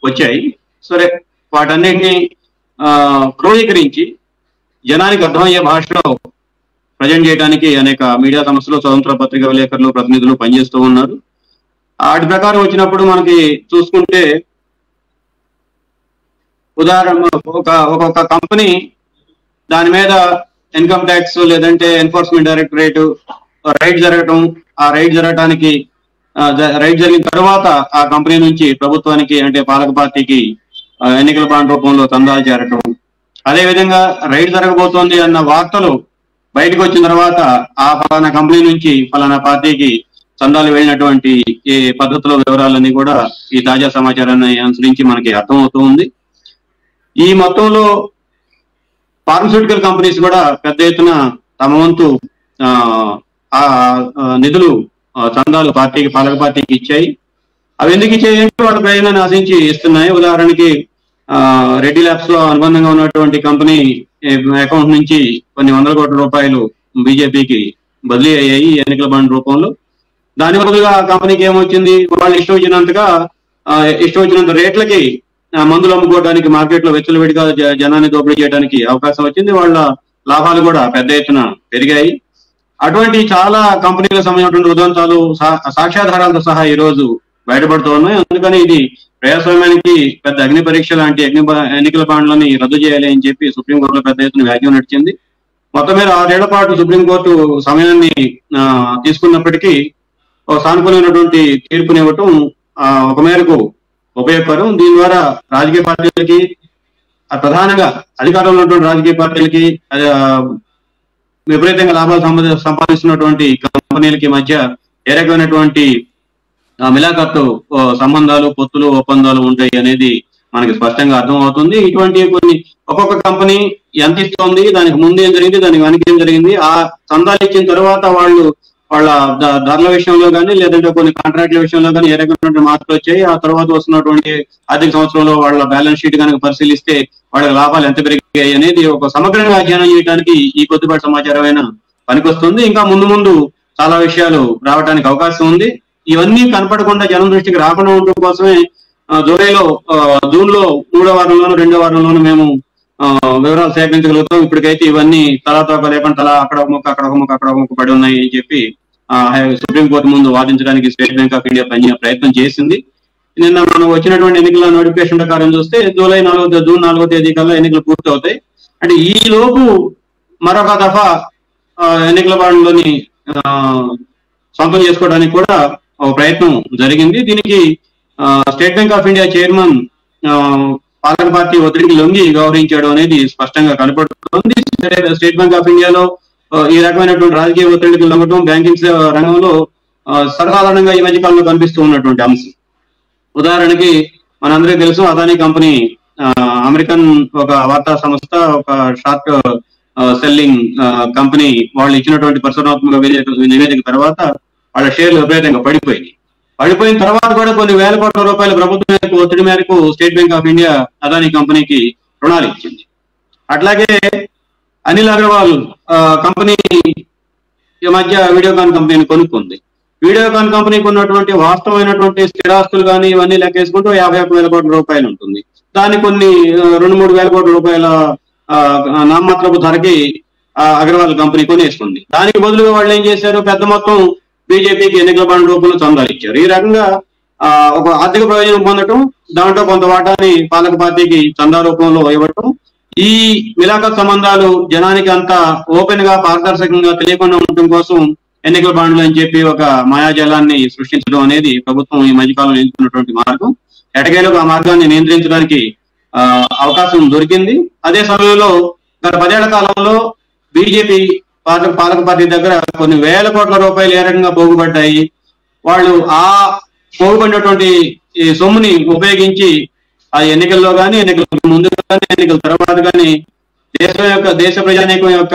వచ్చాయి. సరే, వాటన్నిటిని క్రోడీకరించి జనానికి అర్థమయ్యే భాషలో ప్రజెంట్ చేయడానికి అనేక మీడియా సంస్థలు, స్వతంత్ర పత్రికా విలేకరులు, ప్రతినిధులు పనిచేస్తూ ఉన్నారు. వాటి ప్రకారం వచ్చినప్పుడు మనకి చూసుకుంటే, ఉదాహరణ ఒక్కొక్క కంపెనీ దాని మీద ఇన్కమ్ ట్యాక్స్ లేదంటే ఎన్ఫోర్స్మెంట్ డైరెక్టరేట్ రైడ్ జరగటం, ఆ రైడ్ జరిగిన తర్వాత ఆ కంపెనీ నుంచి ప్రభుత్వానికి అంటే పాలక పార్టీకి ఎన్నికల బాండ్ రూపంలో చందాలు చేరటం, అదేవిధంగా రైడ్ జరగబోతోంది అన్న వార్తలు బయటకు వచ్చిన తర్వాత ఆ ఫలానా కంపెనీ నుంచి ఫలానా పార్టీకి చందాలు వెళ్ళినటువంటి ఈ పద్ధతిలో వివరాలన్నీ కూడా ఈ తాజా సమాచారాన్ని అనుసరించి మనకి అర్థమవుతూ ఉంది. ఈ మొత్తంలో ఫార్మస్యూటికల్ కంపెనీస్ కూడా పెద్ద ఎత్తున తమ వంతు నిధులు చందాలు పాలక పార్టీకి ఇచ్చాయి. అవి ఎందుకు ఇచ్చాయి అంటే వాళ్ళ ప్రయోజనాన్ని ఆశించి ఇస్తున్నాయి. ఉదాహరణకి రెడ్డి ల్యాబ్స్ లో అనుబంధంగా ఉన్నటువంటి కంపెనీ అకౌంట్ నుంచి కొన్ని వందల కోట్ల రూపాయలు బీజేపీకి బదిలీ అయ్యాయి ఎన్నికల బాండ్ రూపంలో. దాని బదులుగా ఆ కంపెనీకి ఏమొచ్చింది, వాళ్ళు ఇష్టం వచ్చినంత రేట్లకి మందులు అమ్ముకోవడానికి మార్కెట్ లో వెచ్చలవిడిగా జనాన్ని దోపిడీ చేయడానికి అవకాశం వచ్చింది. వాళ్ళ లాభాలు కూడా పెద్ద ఎత్తున పెరిగాయి. అటువంటి చాలా కంపెనీలకు సంబంధించినటువంటి ఉదంతాలు సాక్ష్యాధారాలతో సహా ఈ రోజు బయటపడుతూ ఉన్నాయి. అందుకని ఇది ప్రజాస్వామ్యానికి పెద్ద అగ్ని పరీక్ష లాంటి ఎన్నికల బాండ్లని రద్దు చేయాలి అని చెప్పి సుప్రీంకోర్టులో పెద్ద ఎత్తున వ్యాఖ్య నడిచింది. మొత్తం మీద 6 ఏళ్ల పాటు సుప్రీంకోర్టు సమయాన్ని తీసుకున్నప్పటికీ సానుకూలమైనటువంటి తీర్పునివ్వటం ఒక మేరకు ఉపయోగకరం. దీని ద్వారా రాజకీయ పార్టీలకి, ప్రధానంగా అధికారంలో ఉన్నటువంటి రాజకీయ పార్టీలకి, విపరీతంగా లాభాలు సంపాదిస్తున్నటువంటి కంపెనీలకి మధ్య ఏ రకమైనటువంటి మిలాఖత్తు సంబంధాలు, పొత్తులు, ఒప్పందాలు ఉంటాయి అనేది మనకి స్పష్టంగా అర్థమవుతుంది. ఇటువంటి కొన్ని ఒక్కొక్క కంపెనీ ఎంత ఇస్తోంది, దానికి ముందు ఏం జరిగింది, దానికి వెనక ఏం జరిగింది, ఆ చందాలు ఇచ్చిన తర్వాత వాళ్ళ ధరల విషయంలో కానీ లేదంటే కొన్ని కాంట్రాక్ట్ల విషయంలో కానీ ఏ రకమైనటువంటి మార్పులు వచ్చాయి, ఆ తర్వాత వస్తున్నటువంటి ఆర్థిక సంవత్సరంలో వాళ్ళ బ్యాలెన్స్ షీట్ కనుక పరిశీలిస్తే వాళ్ళ లాభాలు ఎంత పెరిగాయి అనేది ఒక సమగ్రంగా అధ్యయనం చేయడానికి ఈ కొద్దిపాటి సమాచారమైన పనికొస్తుంది. ఇంకా ముందు చాలా విషయాలు రావడానికి అవకాశం ఉంది. ఇవన్నీ కనపడకుండా జనం దృష్టికి రాకుండా ఉండడం కోసమే జూన్ లో 3వ వారంలోనూ 2వ వారంలోనూ మేము వివరాలు సేకరించగలుగుతాం. ఇప్పటికైతే ఇవన్నీ తలాతోక లేకుండా తలా అక్కడ ఒక ముక్క పడి ఉన్నాయి అని చెప్పి సుప్రీంకోర్టు ముందు వాదించడానికి స్టేట్ బ్యాంక్ ఆఫ్ ఇండియా ప్రయత్నం చేసింది. నిన్న మనం వచ్చినటువంటి ఎన్నికల నోటిఫికేషన్ ప్రకారం చూస్తే జూన్ 4వ తేదీ కల్లా ఎన్నికలు పూర్తి అవుతాయి. అంటే ఈ లోపు మరొక దఫా ఎన్నికల బాండ్లోని సొంతం చేసుకోవడానికి కూడా ఒక ప్రయత్నం జరిగింది. దీనికి state bank of India chairman పాలక పార్టీ ఒత్తిడికి లొంగి వ్యవహరించాడు అనేది స్పష్టంగా కనపడుతుంది. స్టేట్ బ్యాంక్ ఆఫ్ ఇండియాలో ఈ రకమైనటువంటి రాజకీయ ఒత్తిడికి లొంగటం బ్యాంకింగ్ రంగంలో సర్వసాధారణంగా ఈ మధ్య కాలంలో కనిపిస్తూ ఉన్నటువంటి అంశం. ఉదాహరణకి మనందరికీ తెలుసు, అదానీ కంపెనీ అమెరికన్ ఒక వార్తా సంస్థ, ఒక షార్ట్ సెల్లింగ్ కంపెనీ, వాళ్ళు ఇచ్చినటువంటి పరిశోధనాత్మక నివేదిక తర్వాత వాళ్ళ షేర్లు విపరీతంగా పడిపోయిన తర్వాత కూడా కొన్ని వేల కోట్ల రూపాయల ప్రభుత్వం ఒత్తిడి మేరకు state bank of India Adani కంపెనీకి రుణాలు ఇచ్చింది. అట్లాగే అనిల్ అగర్వాల్ కంపెనీ ఈ మధ్య వీడియోకాన్ కంపెనీని కొనుక్కుంది. వీడియోకాన్ కంపెనీకి ఉన్నటువంటి వాస్తవమైనటువంటి స్థిరాస్తులు కానీ ఇవన్నీ లెక్కేసుకుంటూ 51,000 కోట్ల రూపాయలు ఉంటుంది. దాన్ని కొన్ని 2-3 వేల కోట్ల రూపాయల నామమాత్రపు ధరకి అగర్వాల్ కంపెనీ కొనేసుకుంది. దానికి బదులుగా వాళ్ళు ఏం చేశారు, పెద్ద మొత్తం బీజేపీకి ఎన్నికల బాండ్ రూపంలో చందాలు ఇచ్చారు. ఈ రకంగా ఒక ఆర్థిక ప్రయోజనం పొందటం, దాంట్లో కొంత వాటాని పాలక పార్టీకి చందా రూపంలో ఇవ్వటం, ఈ మిలాఖత్ సంబంధాలు జనానికి అంత ఓపెన్ గా పారదర్శకంగా తెలియకుండా ఉండటం కోసం ఎన్నికల బాండ్లు అని చెప్పి ఒక మాయాజాలాన్ని సృష్టించడం అనేది ప్రభుత్వం ఈ మధ్యకాలంలో ఎంచుకున్నటువంటి మార్గం. ఎటకేలకు ఆ మార్గాన్ని నియంత్రించడానికి అవకాశం దొరికింది. అదే సమయంలో గత 10 ఏళ్ల కాలంలో బీజేపీ పాలక పార్టీ దగ్గర కొన్ని వేల కోట్ల రూపాయలు ఏ రకంగా పోగుపడ్డాయి. వాళ్ళు ఆ పోగుపడినటువంటి సొమ్ముని ఉపయోగించి ఆ ఎన్నికల్లో కానీ, ఎన్నికల ముందు కానీ, ఎన్నికల తర్వాత కానీ దేశ ప్రజానీకం యొక్క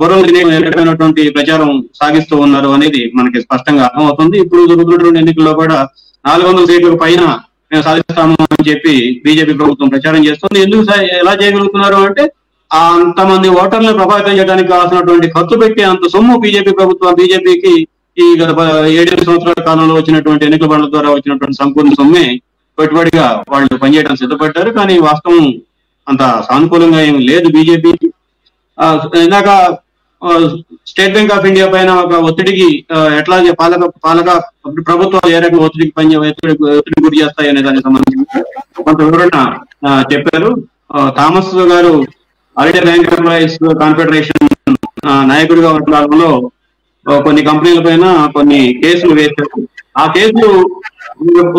బుర్రమైనటువంటి ప్రచారం సాగిస్తూ ఉన్నారు అనేది మనకి స్పష్టంగా అర్థమవుతుంది. ఇప్పుడు జరుగుతున్నటువంటి ఎన్నికల్లో కూడా 400 సీట్లకు పైన మేము సాధిస్తాము అని చెప్పి బీజేపీ ప్రభుత్వం ప్రచారం చేస్తుంది. ఎందుకు ఎలా చేయగలుగుతున్నారు అంటే అంతమంది ఓటర్లను ప్రభావితం చేయడానికి కావాల్సినటువంటి ఖర్చు పెట్టి అంత సొమ్ము బీజేపీకి ఈ గత 7 సంవత్సరాల కాలంలో వచ్చినటువంటి ఎన్నికల బాండ్ల ద్వారా వచ్చినటువంటి సంపూర్ణ సొమ్మే పెట్టుబడిగా వాళ్ళు పనిచేయడానికి సిద్ధపడ్డారు. కానీ వాస్తవం అంత సానుకూలంగా ఏమి లేదు బీజేపీకి. ఇందాక స్టేట్ బ్యాంక్ ఆఫ్ ఇండియా పైన ఒక ఒత్తిడికి ఎట్లా పాలక ప్రభుత్వాలు ఏ రకంగా ఒత్తిడి గురి చేస్తాయి అనే దానికి సంబంధించి కొంత వివరణ చెప్పారు. థామస్ గారు ఆల్ బ్యాంక్ ఎంప్లాయీస్ కాన్ఫెడరేషన్ నాయకుడిగా ఉన్న కాలంలో కొన్ని కంపెనీల పైన కొన్ని కేసులు వేశారు. ఆ కేసులు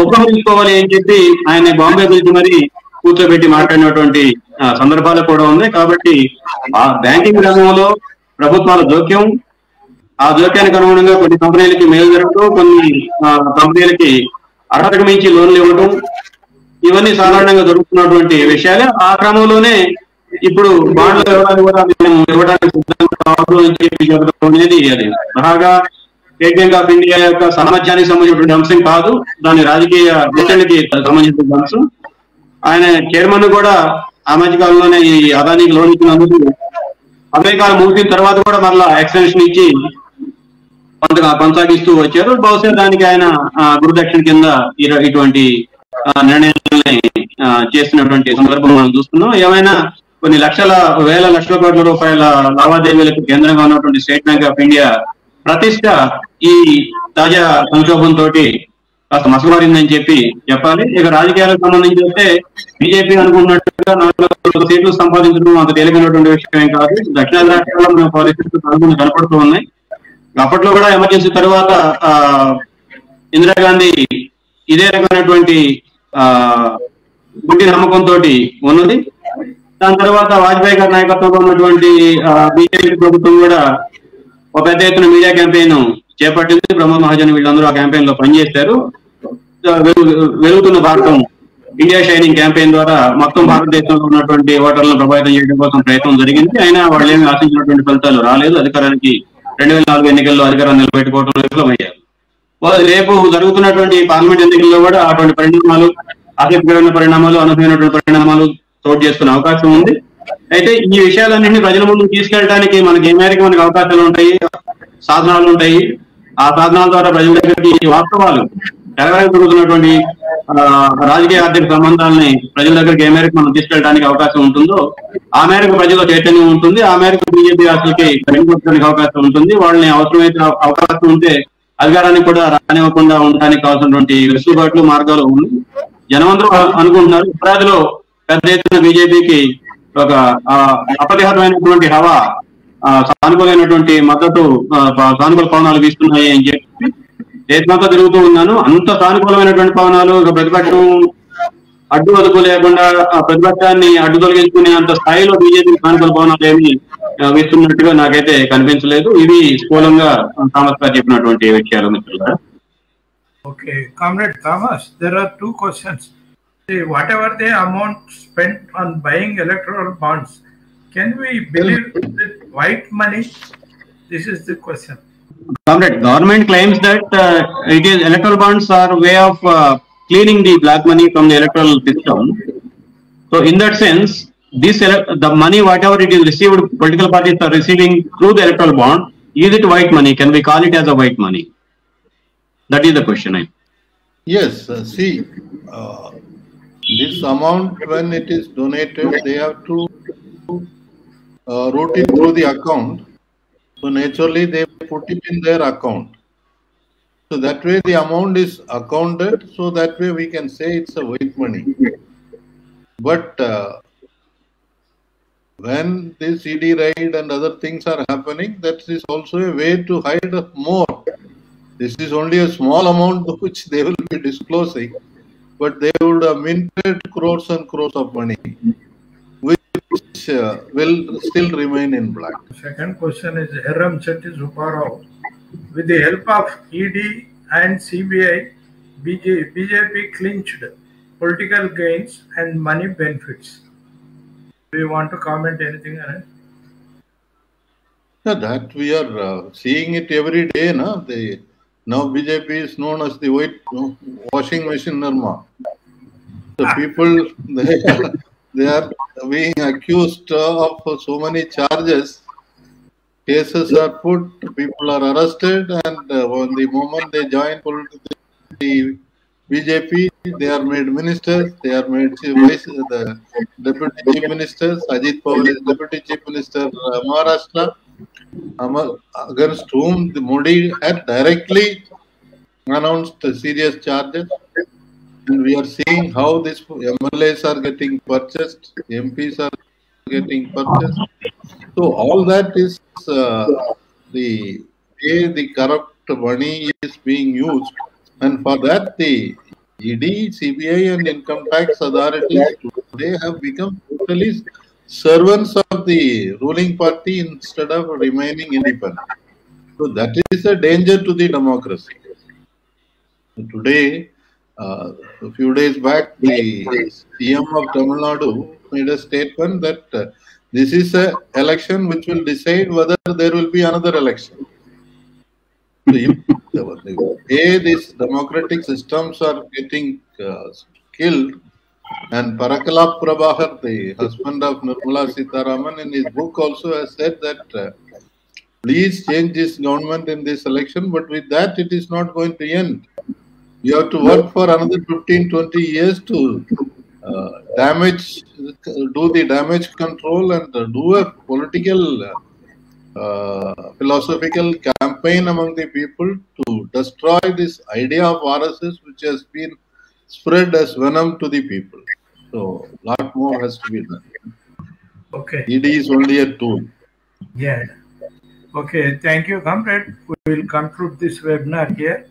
ఉపసంహరించుకోవాలి అని చెప్పి ఆయన బాంబే పిలిచి మరి కూర్చోబెట్టి మాట్లాడినటువంటి సందర్భాలు కూడా ఉన్నాయి. కాబట్టి ఆ బ్యాంకింగ్ రంగంలో ప్రభుత్వాల జోక్యం, ఆ జోక్యానికి అనుగుణంగా కొన్ని కంపెనీలకి మేలు జరగడం, కొన్ని కంపెనీలకి అర్హతకు మించి లోన్లు ఇవ్వడం, ఇవన్నీ సాధారణంగా జరుగుతున్నటువంటి విషయాలే. ఆ క్రమంలోనే ఇప్పుడు బాండ్ల వివరాలు కూడా మేము ఇవ్వడానికి సిద్ధంగా కావాలి అని చెప్పి చెప్పడం అనేది అది బాగా స్టేట్ బ్యాంక్ ఆఫ్ ఇండియా యొక్క సామర్థ్యానికి సంబంధించినటువంటి అంశం కాదు, దాని రాజకీయ విషయానికి సంబంధించిన అంశం. ఆయన చైర్మన్ కూడా ఆ మధ్య కాలంలోనే ఈ అదానికి లోన్ ఇచ్చినందుకు అమెరికాలు ముగిసిన తర్వాత కూడా మళ్ళా ఎక్స్టెన్షన్ ఇచ్చి కొంతగా కొనసాగిస్తూ వచ్చారు. బహుశా దానికి ఆయన గురుదక్షిణ కింద ఇటువంటి నిర్ణయాలని చేస్తున్నటువంటి సందర్భం మనం చూస్తున్నాం. ఏమైనా కొన్ని వేల లక్షల కోట్ల రూపాయల లావాదేవీలకు కేంద్రంగా ఉన్నటువంటి స్టేట్ బ్యాంక్ ఆఫ్ ఇండియా ప్రతిష్ట ఈ తాజా సంక్షోభంతో కాస్త మసమారిందని చెప్పి చెప్పాలి. ఇక రాజకీయాలకు సంబంధించి వస్తే బీజేపీ అనుకున్నట్టుగా 4 సీట్లు సంపాదించడం అంత తేలికైనటువంటి విషయం కాదు. దక్షిణాది రాష్ట్రాల్లో మన పరిస్థితులు కనపడుతూ ఉన్నాయి. అప్పట్లో కూడా ఎమర్జెన్సీ తర్వాత ఇందిరాగాంధీ ఇదే రకమైనటువంటి గుడ్డి నమ్మకంతో ఉన్నది. దాని తర్వాత వాజ్పేయి గారి నాయకత్వంలో ఉన్నటువంటి బీజేపీ ప్రభుత్వం కూడా ఒక పెద్ద ఎత్తున మీడియా క్యాంపెయిన్ చేపట్టింది. ప్రమోద్ మహాజన్ వీళ్ళందరూ ఆ క్యాంపెయిన్ లో పనిచేశారు. వెలుగుతున్న భారతం ఇండియా షైనింగ్ క్యాంపెయిన్ ద్వారా మొత్తం భారతదేశంలో ఉన్నటువంటి ఓటర్లను ప్రభావితం చేయడం కోసం ప్రయత్నం జరిగింది. అయినా వాళ్ళు ఏమి ఆశించినటువంటి ఫలితాలు రాలేదు. అధికారానికి 2004 ఎన్నికల్లో అధికారాన్ని నిలబెట్టుకోవడం విఫలమయ్యారు. రేపు జరుగుతున్నటువంటి పార్లమెంట్ ఎన్నికల్లో కూడా అటువంటి పరిణామాలు, ఆసక్తికరమైన పరిణామాలు, అనూహ్యమైనటువంటి పరిణామాలు చోటు చేసుకునే అవకాశం ఉంది. అయితే ఈ విషయాలన్నింటినీ ప్రజల ముందు తీసుకెళ్ళడానికి మనకి ఏ మేరకు మనకి అవకాశాలు ఉంటాయి, సాధనాలు ఉంటాయి. ఆ సాధనాల ద్వారా ప్రజల దగ్గరికి వాస్తవాలు తెరవేరకు జరుగుతున్నటువంటి రాజకీయ ఆర్థిక సంబంధాలని ప్రజల దగ్గరికి ఏ మేరకు మనం తీసుకెళ్ళడానికి అవకాశం ఉంటుందో ఆ మేరకు ప్రజల్లో చైతన్యం ఉంటుంది. ఆ మేరకు బీజేపీ అసలుకి పెరుగుకోవడానికి అవకాశం ఉంటుంది. వాళ్ళని అవసరమైతే అవకాశం ఉంటే అధికారానికి కూడా రానివ్వకుండా ఉండడానికి కావాల్సినటువంటి వెసులుబాట్లు, మార్గాలు ఉన్నాయి. జనమందరూ అనుకుంటున్నారు ఉత్తరాదిలో పెద్ద ఎత్తున బీజేపీకి ఒక అప్రతిహతమైనటువంటి హవా, సానుకూలమైనటువంటి మద్దతు, సానుకూల పవనాలు వీస్తున్నాయి అని చెప్పి దేశమంతా తిరుగుతూ ఉన్నాను. అంత సానుకూలమైనటువంటి పవనాలు ప్రతిపక్షం అడ్డు అదుపు లేకుండా ప్రతిపక్షాన్ని అడ్డు తొలగించుకునే అంత స్థాయిలో బీజేపీ సానుకూల పవనాలు ఏమి వీస్తున్నట్టుగా నాకైతే కనిపించలేదు. ఇవి స్థూలంగా థామస్ గారు చెప్పినటువంటి విషయాలు మిత్రులారా. Okay, Comrade Thomas, there are 2 questions. See, whatever the amount spent on buying electoral bonds, can we believe it white money? This is the question. Comrade, government claims that it is electoral bonds are a way of cleaning the black money from the electoral system. So, in that sense, the money, whatever it is received, political parties are receiving through the electoral bond. Is it white money? Can we call it as a white money? That is the question. Yes, see, this amount, when it is donated, they have to route it through the account. So naturally, they put it in their account. So that way, the amount is accounted. So that way, we can say it's a white money. But when this ED raid and other things are happening, that is also a way to hide more. This is only a small amount which they will be disclosing, but they would have minted crores and crores of money, which will still remain in black. Second question is Hiram Chetty Suparao. With the help of ED and CBI, BJP clinched political gains and money benefits. Do you want to comment anything on it? Yeah, that we are seeing it every day. Now BJP is known as the white washing machine Nirma. The people, they are being accused of so many charges. Cases are put, people are arrested, and on the moment they join the BJP, they are made ministers, they are made the deputy chief ministers. Ajit Pawar is deputy chief minister Maharashtra, against whom the Modi had directly announced serious charges. And we are seeing how these MLAs are getting purchased, MPs are getting purchased. So all that is the way the corrupt money is being used. And for that, the ED, CBI and income tax authorities today have become totally servants of the ruling party instead of remaining independent. So So that is a danger to the democracy. Today, a few days back, the CM of Tamil Nadu made a statement that this is a election which will decide whether there will be another election. So if the way these democratic systems are getting killed, and Parakala Prabhakar, the husband of Nirmala Sitharaman, in his book also has said that please change this government in this election, but with that it is not going to end. You have to work for another 15-20 years to do the damage control and do a political, philosophical campaign among the people to destroy this idea of RSS, which has been spread as venom to the people. So, a lot more has to be done. Okay. ED is only a tool. Yeah. Okay. Thank you, comrade. We will conclude this webinar here.